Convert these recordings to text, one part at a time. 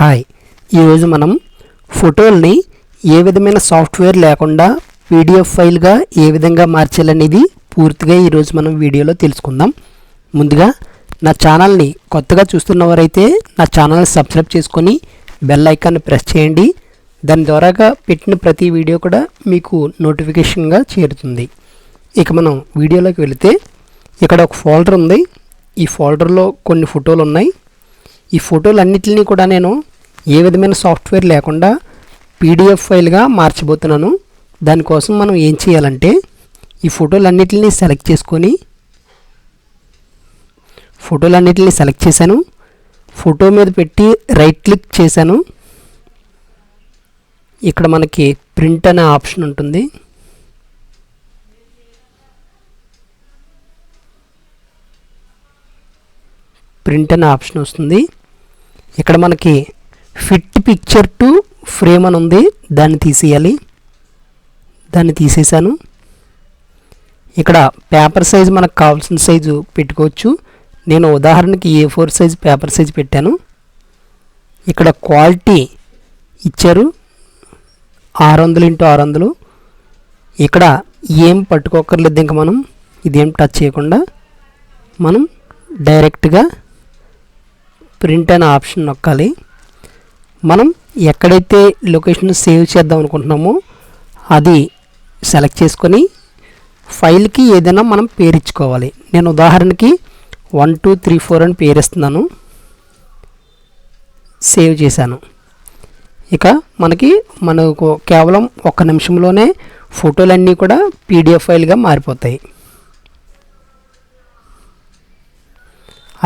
Hi, ఈరోజు మనం ఫోటోల్ని ఏ విధమైన సాఫ్ట్వేర్ లేకుండా పీడిఎఫ్ ఫైల్గా ఏ విధంగా మార్చాలనేది పూర్తిగా ఈరోజు మనం వీడియోలో తెలుసుకుందాం. ముందుగా నా ఛానల్ని కొత్తగా చూస్తున్నవారైతే నా ఛానల్ని సబ్స్క్రైబ్ చేసుకొని బెల్ ఐకాన్ని ప్రెస్ చేయండి. దాని ద్వారాగా పెట్టిన ప్రతి వీడియో కూడా మీకు నోటిఫికేషన్గా చేరుతుంది. ఇక మనం వీడియోలోకి వెళితే ఇక్కడ ఒక ఫోల్డర్ ఉంది. ఈ ఫోల్డర్లో కొన్ని ఫోటోలు ఉన్నాయి. ఈ ఫోటోలన్నిటిని కూడా నేను ఏ విధమైన సాఫ్ట్వేర్ లేకుండా పీడిఎఫ్ ఫైల్గా మార్చబోతున్నాను. దానికోసం మనం ఏం చేయాలంటే ఈ ఫోటోలన్నిటిని సెలెక్ట్ చేసుకొని ఫోటోలన్నిటిని సెలెక్ట్ చేశాను. ఫోటో మీద పెట్టి రైట్ క్లిక్ చేశాను. ఇక్కడ మనకి ప్రింట్ అనే ఆప్షన్ ఉంటుంది. ప్రింట్ అనే ఆప్షన్ వస్తుంది. ఇక్కడ మనకి ఫిట్ పిక్చర్ టు ఫ్రేమ్ అని ఉంది. దాన్ని తీసేయాలి. దాన్ని తీసేసాను. ఇక్కడ పేపర్ సైజ్ మనకు కావాల్సిన సైజు పెట్టుకోవచ్చు. నేను ఉదాహరణకి A4 సైజ్ పేపర్ సైజ్ పెట్టాను. ఇక్కడ క్వాలిటీ ఇచ్చారు 600x600. ఇక్కడ ఏం పట్టుకోకర్లేదు. ఇంకా మనం ఇదేం టచ్ చేయకుండా మనం డైరెక్ట్గా ప్రింట్ అనే ఆప్షన్ నొక్కాలి. మనం ఎక్కడైతే లొకేషన్ సేవ్ చేద్దాం అనుకుంటున్నామో అది సెలెక్ట్ చేసుకొని ఫైల్కి ఏదైనా మనం పేరు ఇచ్చుకోవాలి. నేను ఉదాహరణకి 1 2 3 4 అని పేరు ఇస్తున్నాను. సేవ్ చేశాను. ఇక మనకు కేవలం 1 నిమిషంలోనే ఫోటోలన్నీ కూడా పీడిఎఫ్ ఫైల్గా మారిపోతాయి.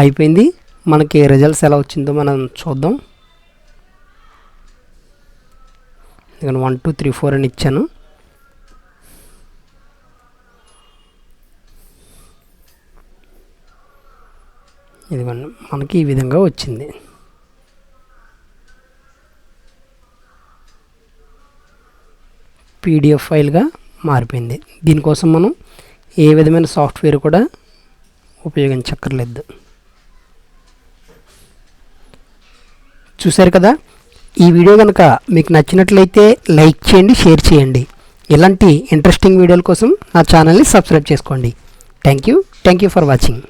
అయిపోయింది. మనకి రిజల్ట్స్ ఎలా వచ్చిందో మనం చూద్దాం. ఇక్కడ 1 2 3 4 అని ఇచ్చాను. ఇదిగోండి, మనకి ఈ విధంగా వచ్చింది. పీడిఎఫ్ ఫైల్గా మారిపోయింది. దీనికోసం మనం ఏ విధమైన సాఫ్ట్వేర్ కూడా ఉపయోగించక్కర్లేదు. చూశారు కదా. ఈ వీడియో కనుక మీకు నచ్చినట్లయితే లైక్ చేయండి, షేర్ చేయండి. ఇలాంటి ఇంట్రెస్టింగ్ వీడియోల కోసం నా ఛానల్ని సబ్స్క్రైబ్ చేసుకోండి. Thank you for watching.